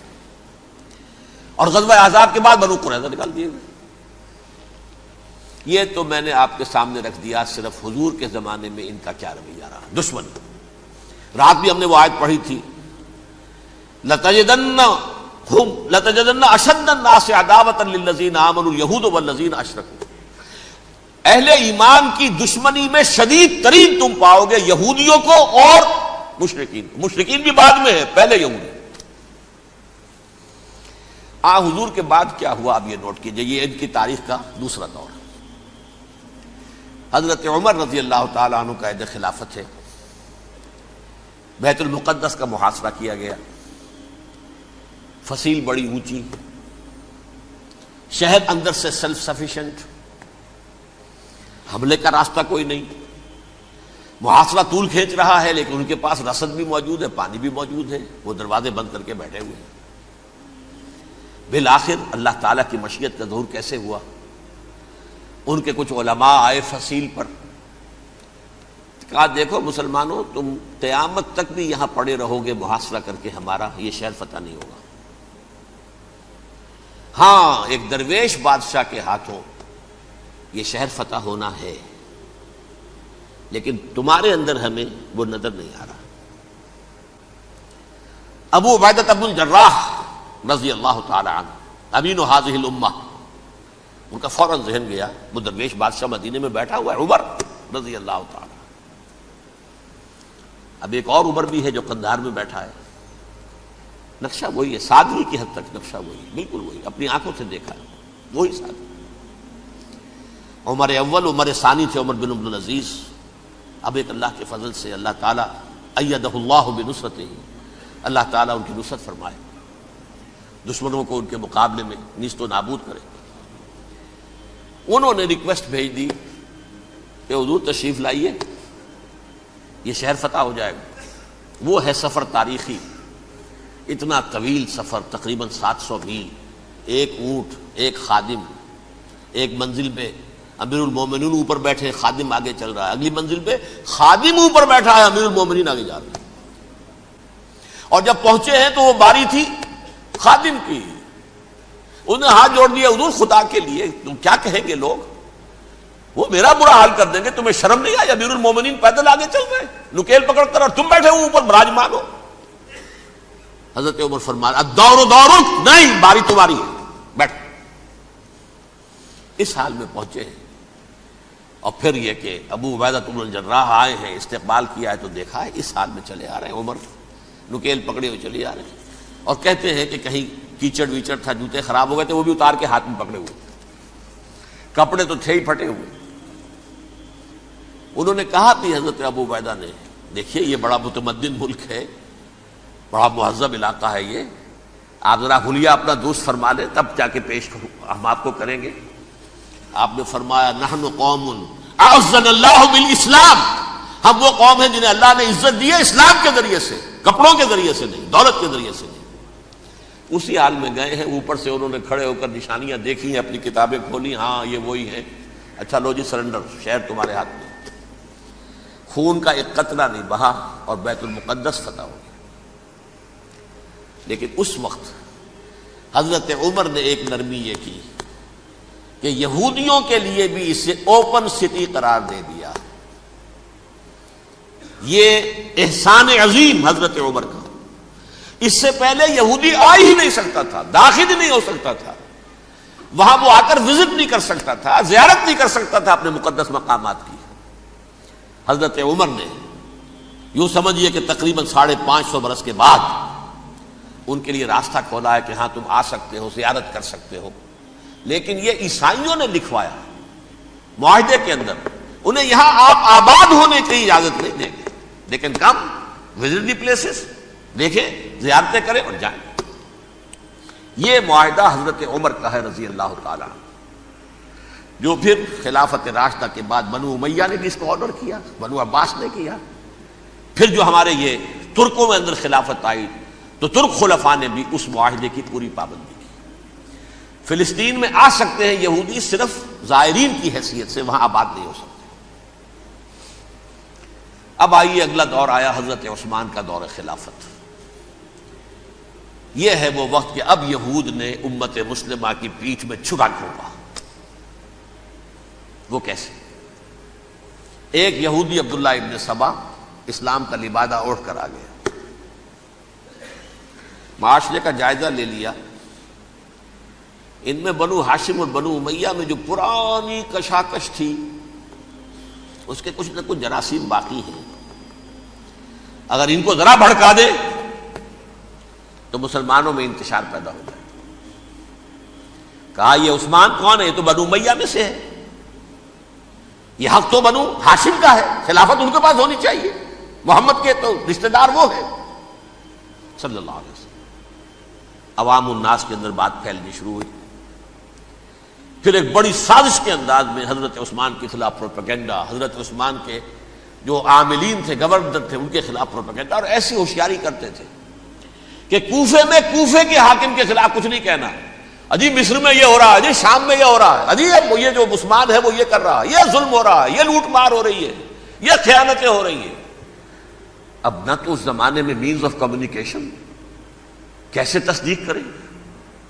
اور غزوہ احزاب کے بعد بنو قریظہ نکال دیے گئے. یہ تو میں نے آپ کے سامنے رکھ دیا صرف حضور کے زمانے میں ان کا کیا رویہ رہا. دشمن، رات بھی ہم نے وہ آیت پڑھی تھی، لَتَجِدَنَّ أَشَدَّ النَّاسِ عَدَاوَةً لِلَّذِينَ آمَنُوا الْيَهُودُ وَالَّذِينَ أَشْرَكُوا. اہل ایمان کی دشمنی میں شدید ترین تم پاؤ گے یہودیوں کو اور مشرکین کو. مشرکین بھی بعد میں ہے، پہلے یہودی. حضور کے بعد کیا ہوا اب یہ نوٹ کیجئے، یہ ان کی تاریخ کا دوسرا دور. حضرت عمر رضی اللہ تعالیٰ عنہ کا عہد خلافت ہے. بیت المقدس کا محاصرہ کیا گیا، فصیل بڑی اونچی، شہر اندر سے سیلف سفیشینٹ، حملے کا راستہ کوئی نہیں. محاصرہ طول کھینچ رہا ہے لیکن ان کے پاس رسد بھی موجود ہے، پانی بھی موجود ہے، وہ دروازے بند کر کے بیٹھے ہوئے ہیں. بالآخر اللہ تعالیٰ کی مشیت کا ظہور کیسے ہوا؟ ان کے کچھ علماء آئے فصیل پر، کہا دیکھو مسلمانوں، تم قیامت تک بھی یہاں پڑے رہو گے محاصرہ کر کے، ہمارا یہ شہر فتح نہیں ہوگا. ہاں ایک درویش بادشاہ کے ہاتھوں یہ شہر فتح ہونا ہے، لیکن تمہارے اندر ہمیں وہ نظر نہیں آ رہا. ابو عبیدہ بن الجراح رضی اللہ تعالی عنہ، امین هذه الامہ، ان کا فوراً ذہن گیا وہ درویش بادشاہ مدینے میں بیٹھا ہوا ہے عمر رضی اللہ تعالی. اب ایک اور عمر بھی ہے جو قندھار میں بیٹھا ہے. نقشہ وہی ہے، سادگی کی حد تک نقشہ وہی ہے، بالکل وہی، اپنی آنکھوں سے دیکھا ہے وہی سادگی. عمر اول عمر ثانی تھے عمر بن عبد العزیز. اب ایک اللہ کے فضل سے اللہ تعالیٰ ایدہ اللہ بنصرتہ، اللہ تعالیٰ ان کی نصرت فرمائے، دشمنوں کو ان کے مقابلے میں نیست و نابود کرے. انہوں نے ریکویسٹ بھیج دی کہ حضور تشریف لائیے، یہ شہر فتح ہو جائے گا. وہ ہے سفر تاریخی، اتنا طویل سفر، تقریباً 700 میل، ایک اونٹ، ایک خادم، ایک منزل پہ امیر المومنین اوپر بیٹھے، خادم آگے چل رہا ہے، اگلی منزل پہ خادم اوپر بیٹھا ہے، امیر المومنین آگے جا رہے ہیں. اور جب پہنچے ہیں تو وہ باری تھی خادم کی. انہوں نے ہاتھ جوڑ دیا، حضور خدا کے لیے تم کیا کہیں گے لوگ، وہ میرا برا حال کر دیں گے، تمہیں شرم نہیں آئی؟ امیر المومنین پیدل آگے چل رہے ہیں نکیل پکڑ کر، اور تم بیٹھے ہو اوپر براجمان ہو. حضرت عمر فرمایا الدور دورک، نہیں باری تمہاری ہے، بیٹھ. اس حال میں پہنچے ہیں. اور پھر یہ کہ ابو عبیدہ بن الجراح آئے ہیں، استقبال کیا ہے تو دیکھا ہے اس حال میں چلے آ رہے ہیں. عمر نکیل پکڑے ہوئے چلے آ رہے ہیں، اور کہتے ہیں کہ کہیں کیچڑ ویچڑ تھا، جوتے خراب ہو گئے تھے، وہ بھی اتار کے ہاتھ میں پکڑے ہوئے، کپڑے تو تھے ہی پھٹے ہوئے. انہوں نے کہا کہ حضرت ابو عبیدہ نے، دیکھیے یہ بڑا متمدن ملک ہے، بڑا مہذب علاقہ ہے، یہ آپ ذرا حلیہ اپنا دوست فرما لیں تب جا کے پیش ہم آپ کو کریں گے. آپ نے فرمایا نحن قوم اعزنا اللہ بالاسلام، ہم وہ قوم ہیں جنہیں اللہ نے عزت دی ہے اسلام کے ذریعے سے، کپڑوں کے ذریعے سے نہیں، دولت کے ذریعے سے نہیں. اسی حال میں گئے ہیں. اوپر سے انہوں نے کھڑے ہو کر نشانیاں دیکھی ہیں، اپنی کتابیں کھولی، ہاں یہ وہی ہیں. اچھا لو جی سرنڈر، شہر تمہارے ہاتھ میں. خون کا ایک قطرہ نہیں بہا اور بیت المقدس فتح ہو گیا. لیکن اس وقت حضرت عمر نے ایک نرمی یہ کی کہ یہودیوں کے لیے بھی اسے اوپن سٹی قرار دے دیا. یہ احسان عظیم حضرت عمر کا. اس سے پہلے یہودی آ ہی نہیں سکتا تھا، داخل ہی نہیں ہو سکتا تھا، وہاں وہ آ کر وزٹ نہیں کر سکتا تھا، زیارت نہیں کر سکتا تھا اپنے مقدس مقامات کی. حضرت عمر نے یوں سمجھیے کہ تقریباً 550 برس کے بعد ان کے لیے راستہ کھولا ہے کہ ہاں تم آ سکتے ہو، زیارت کر سکتے ہو. لیکن یہ عیسائیوں نے لکھوایا معاہدے کے اندر، انہیں یہاں آپ آباد ہونے کی اجازت نہیں دیں گے، لیکن کم وزٹ دی پلیسز، دیکھیں زیارتیں کریں اور جائیں. یہ معاہدہ حضرت عمر کا ہے رضی اللہ تعالیٰ. جو پھر خلافت راشدہ کے بعد بنو امیہ نے بھی اس کو آرڈر کیا، بنو عباس نے کیا. پھر جو ہمارے یہ ترکوں میں اندر خلافت آئی تو ترک خلفاء نے بھی اس معاہدے کی پوری پابندی کی. فلسطین میں آ سکتے ہیں یہودی صرف زائرین کی حیثیت سے، وہاں آباد نہیں ہو سکتے. اب آئیے اگلا دور آیا حضرت عثمان کا دور خلافت. یہ ہے وہ وقت کہ اب یہود نے امت مسلمہ کی پیٹھ میں چھرا گھونپا. وہ کیسے؟ ایک یہودی عبداللہ ابن سبا اسلام کا لبادہ اوڑھ کر آ گیا، معاشرے کا جائزہ لے لیا. ان میں بنو ہاشم اور بنو امیہ میں جو پرانی کشاکش تھی اس کے کچھ نہ کچھ جراثیم باقی ہیں. اگر ان کو ذرا بھڑکا دے تو مسلمانوں میں انتشار پیدا ہو جائے. کہا یہ عثمان کون ہے؟ یہ تو بنو امیہ میں سے ہے، یہ حق تو بنو ہاشم کا ہے، خلافت ان کے پاس ہونی چاہیے، محمد کے تو رشتہ دار وہ ہے صلی اللہ علیہ وسلم. عوام الناس کے اندر بات پھیلنی شروع ہوئی. پھر ایک بڑی سازش کے انداز میں حضرت عثمان کے خلاف پروپیگنڈا، حضرت عثمان کے جو عاملین تھے، گورنر تھے، ان کے خلاف پروپیگنڈا، اور ایسی ہوشیاری کرتے تھے کہ کوفے میں کوفے کے حاکم کے خلاف کچھ نہیں کہنا. اجی مصر میں یہ ہو رہا ہے، اجی شام میں یہ ہو رہا ہے، اجی یہ جو عثمان ہے وہ یہ کر رہا ہے، یہ ظلم ہو رہا ہے، یہ لوٹ مار ہو رہی ہے، یہ خیانتیں ہو رہی ہیں. اب نہ تو اس زمانے میں مینز آف کمیونیکیشن، کیسے تصدیق کریں؟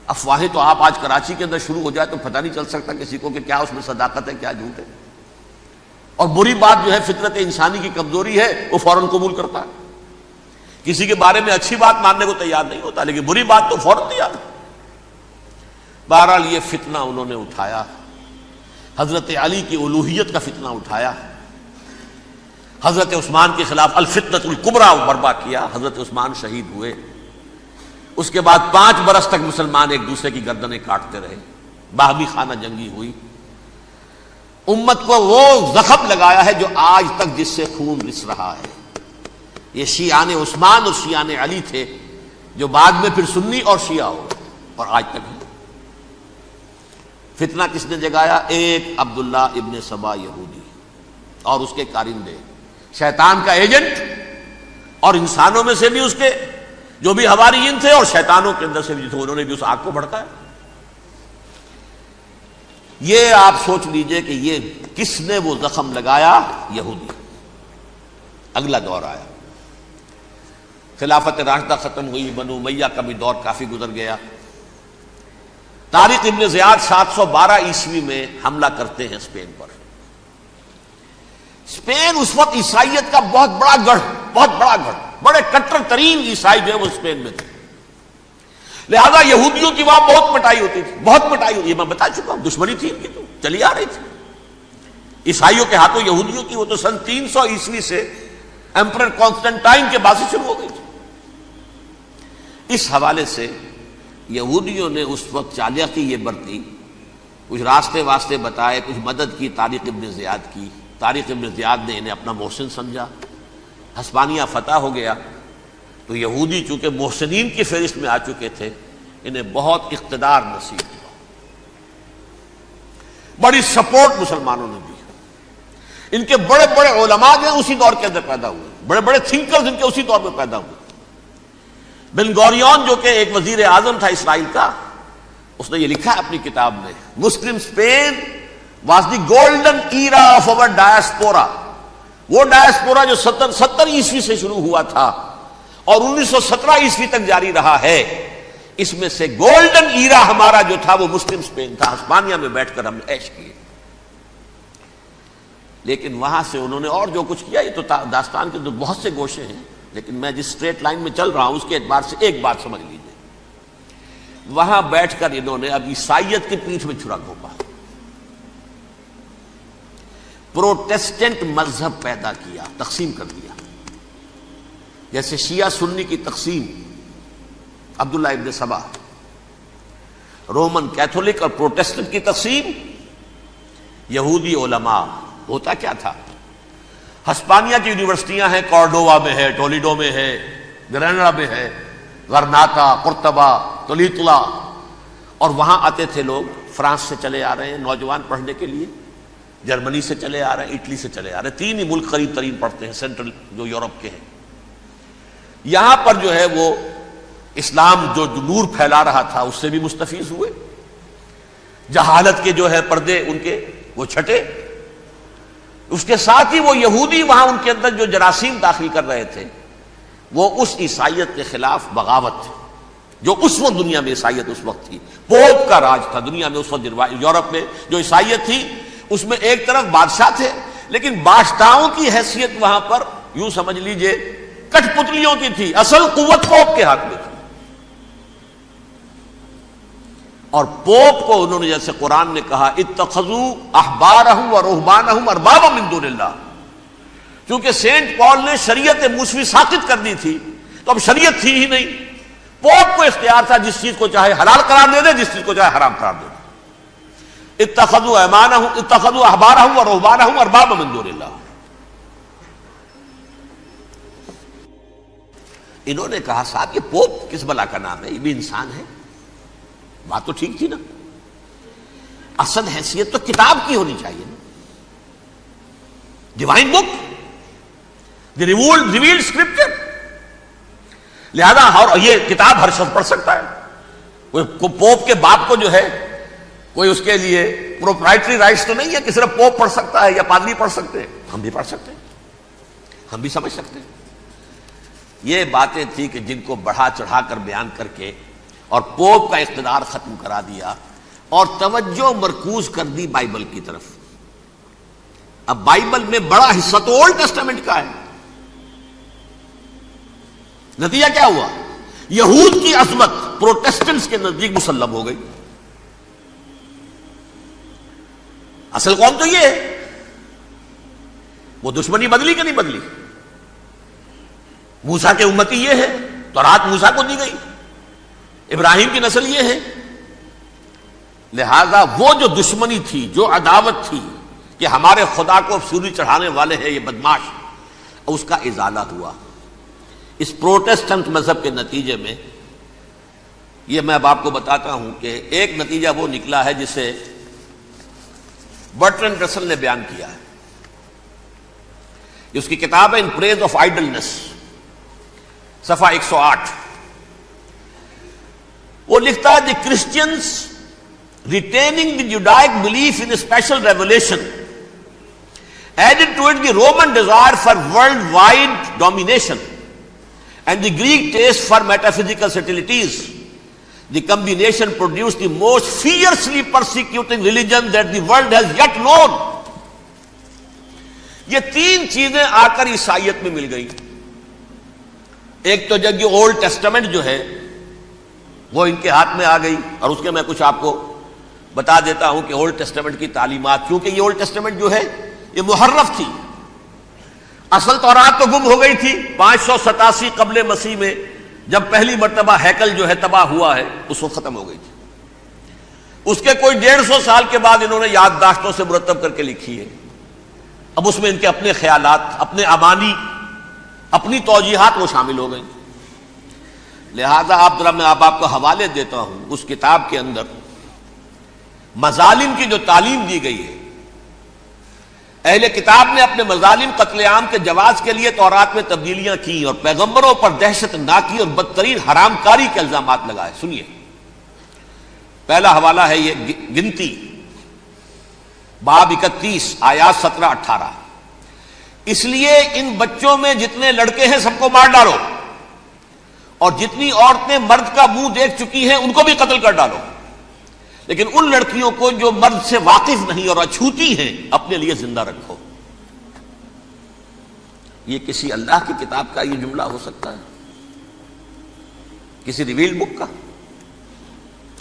افواہیں تو آپ آج کراچی کے اندر شروع ہو جائے تو پتہ نہیں چل سکتا کسی کو کہ کیا اس میں صداقت ہے کیا جھوٹ ہے. اور بری بات جو ہے فطرت انسانی کی کمزوری ہے، وہ فوراً قبول کرتا ہے. کسی کے بارے میں اچھی بات ماننے کو تیار نہیں ہوتا، لیکن بری بات تو فوراً تیار. بہرحال یہ فتنہ انہوں نے اٹھایا، حضرت علی کی الوہیت کا فتنہ اٹھایا، حضرت عثمان کے خلاف الفتنۃ الکبریٰ برپا کیا. حضرت عثمان شہید ہوئے. اس کے بعد 5 برس تک مسلمان ایک دوسرے کی گردنیں کاٹتے رہے، باہمی خانہ جنگی ہوئی. امت کو وہ زخم لگایا ہے جو آج تک جس سے خون رس رہا ہے. یہ شیعان عثمان اور شیعان علی تھے جو بعد میں پھر سنی اور شیعہ ہو اور آج تک ہے. فتنہ کس نے جگایا؟ ایک عبداللہ ابن سبا یہودی اور اس کے کارندے، شیطان کا ایجنٹ، اور انسانوں میں سے بھی اس کے جو بھی حواریین تھے اور شیطانوں کے اندر سے بھی تھے، انہوں نے بھی اس آگ کو بھڑکایا. یہ آپ سوچ لیجئے کہ یہ کس نے وہ زخم لگایا؟ یہودی. اگلا دور آیا، خلافت راشدہ ختم ہوئی، بنو امیہ کا بھی دور کافی گزر گیا. طارق ابن زیاد 712 عیسوی میں حملہ کرتے ہیں اسپین پر. اسپین اس وقت عیسائیت کا بہت بڑا گڑھ، بڑے کٹر ترین عیسائی جو ہے وہ اسپین میں تھے. لہذا یہودیوں کی وہاں بہت پٹائی ہوتی تھی. یہ میں بتا چکا ہوں، دشمنی تھی ان کی تو چلی آ رہی تھی عیسائیوں کے ہاتھوں یہودیوں کی. وہ تو سن 300 عیسوی سے ایمپرر کانسٹنٹائن کے بعد سے شروع ہو گئی تھی. اس حوالے سے یہودیوں نے اس وقت چالاکی یہ برتی، کچھ راستے واسطے بتائے، کچھ مدد کی طارق ابن زیاد کی. طارق ابن زیاد نے انہیں اپنا محسن سمجھا. ہسپانیہ فتح ہو گیا تو یہودی چونکہ محسنین کی فہرست میں آ چکے تھے، انہیں بہت اقتدار نصیب ہوا. بڑی سپورٹ مسلمانوں نے دی. ان کے بڑے بڑے علماء جو ہیں اسی دور کے اندر پیدا ہوئے، بڑے بڑے تھنکرز ان کے اسی دور میں پیدا ہوئے. بن گوریون جو کہ ایک وزیر اعظم تھا اسرائیل کا، اس نے یہ لکھا ہے اپنی کتاب میں، Muslim Spain was the golden era of our diaspora. وہ ڈائسپورا جو 70 عیسوی سے شروع ہوا تھا اور 1917 عیسوی تک جاری رہا ہے، اس میں سے گولڈن ایرا ہمارا جو تھا وہ مسلم اسپین تھا. ہسپانیہ میں بیٹھ کر ہم نے عیش کیے. لیکن وہاں سے انہوں نے اور جو کچھ کیا، یہ تو داستان کے بہت سے گوشے ہیں، لیکن میں جس اسٹریٹ لائن میں چل رہا ہوں اس کے اعتبار سے ایک بات سمجھ لیجیے. وہاں بیٹھ کر انہوں نے اب عیسائیت کی پیٹھ میں چھرا گھونپا، پروٹیسٹنٹ مذہب پیدا کیا، تقسیم کر دیا. جیسے شیعہ سنی کی تقسیم، عبداللہ ابن سبا، رومن کیتھولک اور پروٹیسٹنٹ کی تقسیم، یہودی علماء. ہوتا کیا تھا؟ ہسپانیہ کی یونیورسٹیاں ہیں، کارڈووا میں ہے، ٹولیڈو میں ہے، گریناڈا میں ہے، غرناطہ، قرطبہ، تولیتلا، اور وہاں آتے تھے لوگ فرانس سے چلے آ رہے ہیں نوجوان پڑھنے کے لیے، جرمنی سے چلے آ رہے ہیں، اٹلی سے چلے آ رہے ہیں، 3 ہی ملک قریب ترین پڑھتے ہیں سینٹرل جو یورپ کے ہیں۔ یہاں پر جو ہے وہ اسلام جو نور پھیلا رہا تھا اس سے بھی مستفیض ہوئے، جہالت کے جو ہے پردے ان کے وہ چھٹے، اس کے ساتھ ہی وہ یہودی وہاں ان کے اندر جو جراثیم داخل کر رہے تھے وہ اس عیسائیت کے خلاف بغاوت تھی جو اس وقت دنیا میں عیسائیت اس وقت تھی، پوپ کا راج تھا دنیا میں اس وقت۔ یورپ میں جو عیسائیت تھی اس میں ایک طرف بادشاہ تھے، لیکن بادشاہوں کی حیثیت وہاں پر یوں سمجھ لیجئے کٹ پتلیوں کی تھی، اصل قوت پوپ کے ہاتھ میں تھی۔ اور پوپ کو انہوں نے جیسے قرآن نے کہا اتخذوا احبارهم ورهبانهم اربابا من دون اللہ، کیونکہ سینٹ پال نے شریعت موسوی ساقط کر دی تھی تو اب شریعت تھی ہی نہیں، پوپ کو اختیار تھا جس چیز کو چاہے حلال قرار دے دے، جس چیز کو چاہے حرام قرار دے دے۔ اتخذوا احبارهم ورهبانهم اربابا من دون اللہ۔ انہوں نے کہا صاحب یہ پوپ کس بلا کا نام ہے، یہ بھی انسان ہے، بات تو ٹھیک تھی نا، اصل حیثیت تو کتاب کی ہونی چاہیے نا، ڈیوائن بک، دی ریویلڈ اسکرپچر، لہذا اور یہ کتاب ہر شخص پڑھ سکتا ہے، کوئی پوپ کے باپ کو جو ہے کوئی اس کے لیے پروپرائٹری رائٹس تو نہیں ہے کہ صرف پوپ پڑھ سکتا ہے یا پادری پڑھ سکتے ہیں، ہم بھی پڑھ سکتے ہیں، ہم بھی سمجھ سکتے ہیں۔ یہ باتیں تھی کہ جن کو بڑھا چڑھا کر بیان کر کے اور پوپ کا اقتدار ختم کرا دیا اور توجہ مرکوز کر دی بائبل کی طرف۔ اب بائبل میں بڑا حصہ تو اولڈ ٹیسٹامنٹ کا ہے، نتیجہ کیا ہوا؟ یہود کی عظمت پروٹیسٹنٹس کے نزدیک مسلم ہو گئی۔ اصل قوم تو یہ ہے، وہ دشمنی بدلی کہ نہیں بدلی؟ موسیٰ کے امتی یہ ہے، تورات موسیٰ کو دی گئی، ابراہیم کی نسل یہ ہے، لہذا وہ جو دشمنی تھی، جو عداوت تھی کہ ہمارے خدا کو سولی چڑھانے والے ہیں یہ بدماش، اس کا ازالہ ہوا اس پروٹیسٹنٹ مذہب کے نتیجے میں۔ یہ میں اب آپ کو بتاتا ہوں کہ ایک نتیجہ وہ نکلا ہے جسے برٹرنڈ رسل نے بیان کیا ہے، اس کی کتاب ہے ان پریز آف آئیڈلنس، صفحہ 108۔ وہ لکھتا ہے the Christians retaining the Judaic belief in special revelation added to it the Roman desire for worldwide domination and the Greek taste for metaphysical subtleties, the combination produce the most fiercely persecuting religion that the world has yet known. یہ 3 چیزیں آ کر عیسائیت میں مل گئی۔ ایک تو جب یہ اولڈ ٹیسٹامنٹ جو ہے وہ ان کے ہاتھ میں آ گئی، اور اس کے میں کچھ آپ کو بتا دیتا ہوں کہ اولڈ ٹیسٹامنٹ کی تعلیمات، کیونکہ یہ اولڈ ٹیسٹامنٹ جو ہے یہ محرف تھی، اصل تورات تو گم ہو گئی تھی 587 قبل مسیح میں جب پہلی مرتبہ ہیکل جو ہے تباہ ہوا ہے، اس وقت ختم ہو گئی تھی۔ اس کے کوئی 150 سال کے بعد انہوں نے یادداشتوں سے مرتب کر کے لکھی ہے، اب اس میں ان کے اپنے خیالات، اپنے امانی، اپنی توجیحات وہ شامل ہو گئی۔ لہذا میں آپ کو حوالے دیتا ہوں اس کتاب کے اندر مظالم کی جو تعلیم دی گئی ہے، اہل کتاب نے اپنے مظالم قتل عام کے جواز کے لیے تورات میں تبدیلیاں کی اور پیغمبروں پر دہشت ناکی اور بدترین حرام کاری کے الزامات لگائے۔ سنیے، پہلا حوالہ ہے یہ گنتی باب 31 آیات 17-18۔ اس لیے ان بچوں میں جتنے لڑکے ہیں سب کو مار ڈالو، اور جتنی عورتیں مرد کا منہ دیکھ چکی ہیں ان کو بھی قتل کر ڈالو، لیکن ان لڑکیوں کو جو مرد سے واقف نہیں اور اچھوتی ہیں اپنے لیے زندہ رکھو۔ یہ کسی اللہ کی کتاب کا یہ جملہ ہو سکتا ہے؟ کسی ریویلڈ بک کا؟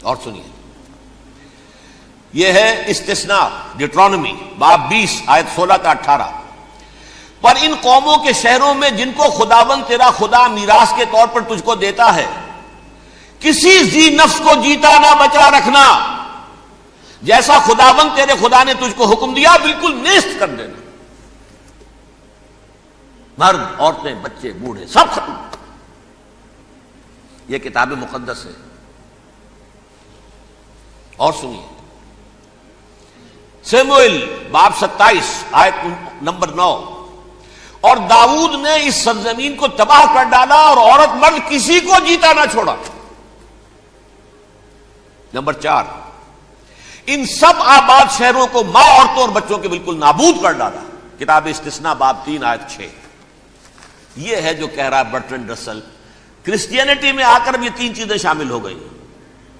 اور سنیے، یہ ہے استثناء ڈیٹرانومی باب 20 آیت 16-18۔ پر ان قوموں کے شہروں میں جن کو خداوند تیرا خدا میراث کے طور پر تجھ کو دیتا ہے، کسی ذی نفس کو جیتا نہ بچا رکھنا، جیسا خداوند تیرے خدا نے تجھ کو حکم دیا بالکل نیست کر دینا۔ مرد، عورتیں، بچے، بوڑھے سب ختم۔ یہ کتاب مقدس ہے۔ اور سنیے، سیموئیل باب 27 آیت نمبر 9، اور داؤد نے اس سرزمین کو تباہ کر ڈالا اور عورت مرد کسی کو جیتا نہ چھوڑا۔ نمبر 4، ان سب آباد شہروں کو ماں، عورتوں اور بچوں کے بالکل نابود کر ڈالا۔ کتاب استثناء باب 3 آیت 6۔ یہ ہے جو کہہ رہا ہے برٹرنڈ رسل، کرسچینٹی میں آ کر بھی 3 چیزیں شامل ہو گئی۔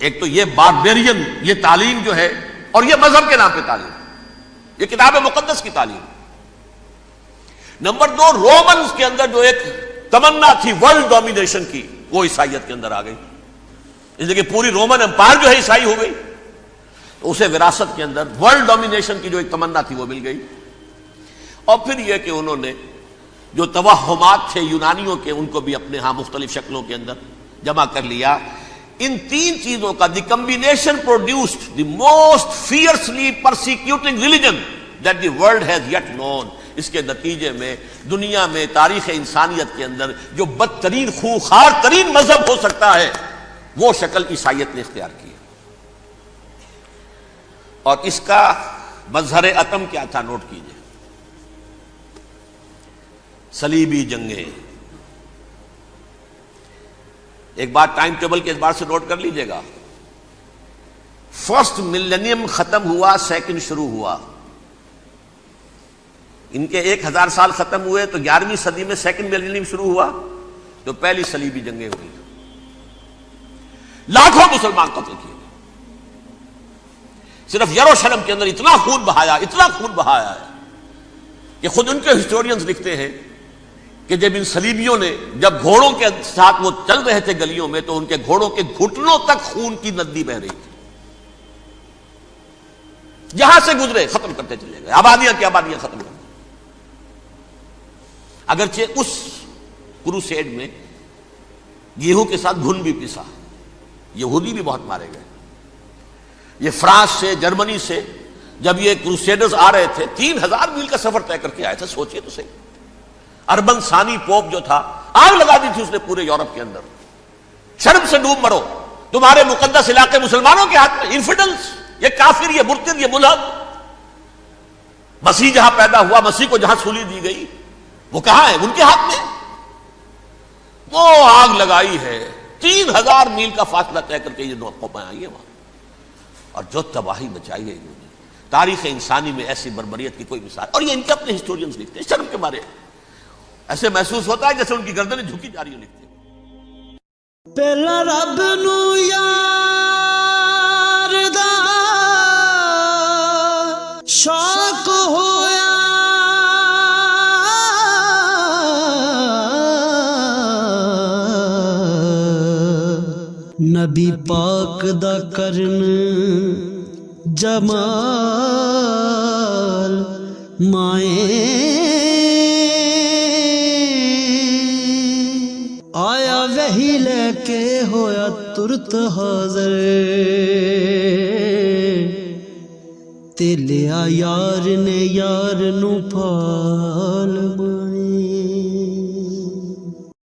ایک تو یہ باربیرین، یہ تعلیم جو ہے، اور یہ مذہب کے نام پہ تعلیم، یہ کتاب مقدس کی تعلیم۔ نمبر 2، رومنز کے اندر جو ایک تمنا تھی ورلڈ ڈومینیشن کی، وہ عیسائیت کے اندر آ گئی، اس لیے کہ پوری رومن امپائر جو ہے عیسائی ہو گئی، تو اسے وراثت کے اندر ورلڈ ڈومینیشن کی جو ایک تمنا تھی وہ مل گئی۔ اور پھر یہ کہ انہوں نے جو توہمات تھے یونانیوں کے، ان کو بھی اپنے ہاں مختلف شکلوں کے اندر جمع کر لیا۔ ان 3 چیزوں کا the combination produced the most fiercely persecuting religion that the world has yet known. اس کے نتیجے میں دنیا میں تاریخ انسانیت کے اندر جو بدترین خوخار ترین مذہب ہو سکتا ہے، وہ شکل عیسائیت نے اختیار کی۔ اور اس کا مظہر عتم کیا تھا، نوٹ کیجئے، صلیبی جنگیں۔ ایک بات ٹائم ٹیبل کے اعتبار سے نوٹ کر لیجئے گا، فرسٹ ملینیم ختم ہوا، سیکنڈ شروع ہوا۔ ان کے 1000 سال ختم ہوئے تو 11ویں صدی میں سیکنڈ ملینیم شروع ہوا، تو پہلی صلیبی جنگیں ہوئی، لاکھوں مسلمان قتل کیے۔ صرف یروشلم کے اندر اتنا خون بہایا ہے کہ خود ان کے ہسٹورینز لکھتے ہیں کہ جب ان صلیبیوں نے، جب گھوڑوں کے ساتھ وہ چل رہے تھے گلیوں میں، تو ان کے گھوڑوں کے گھٹنوں تک خون کی ندی بہ رہی تھی، جہاں سے گزرے ختم کرتے چلے گئے، آبادیاں کی آبادیاں ختم کر دی۔ اگرچہ اس کروسیڈ میں گیہوں کے ساتھ گھن بھی پسا، یہودی بھی بہت مارے گئے۔ یہ فرانس سے، جرمنی سے جب یہ کروسیڈرز آ رہے تھے، 3000 میل کا سفر طے کر کے آئے تھے، سوچئے تو صحیح۔ اربن ثانی پوپ جو تھا، آگ لگا دی تھی اس نے پورے یورپ کے اندر، شرم سے ڈوب مرو، تمہارے مقدس علاقے مسلمانوں کے ہاتھ میں، انفیڈلز، یہ کافر، یہ مرتد، یہ ملحد۔ مسیح جہاں پیدا ہوا، مسیح کو جہاں سولی دی گئی، وہ کہاں ہے؟ ان کے ہاتھ میں۔ وہ آگ لگائی ہے، 3000 میل کا فاصلہ طے کر کے یہ قومیں آئی ہیں وہاں، اور جو تباہی مچائی ہے انہوں نے، تاریخ انسانی میں ایسی بربریت کی کوئی مثال۔ اور یہ ان کے اپنے ہسٹورینز لکھتے ہیں، شرم کے مارے ایسے محسوس ہوتا ہے جیسے ان کی گردنیں جھکی جا رہی ہیں، لکھتے ہیں۔ پہلا رب نو یار دا شوق ہویا، نبی پاک دا کرن جمال مائیں آیا، وہی لے کے ہویا ترت حاضر، تے لیا یار نے یار نو پال مائیں۔